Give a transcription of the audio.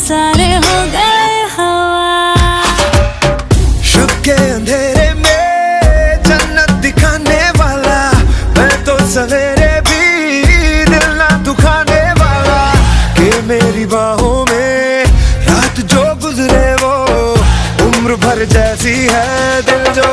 सारे हो गए हवा। शुभ के अंधेरे में जन्नत दिखाने वाला, मैं तो सवेरे भी दिल ना दुखाने वाला। कि मेरी बाहों में रात जो गुजरे वो उम्र भर जैसी है, दिल जो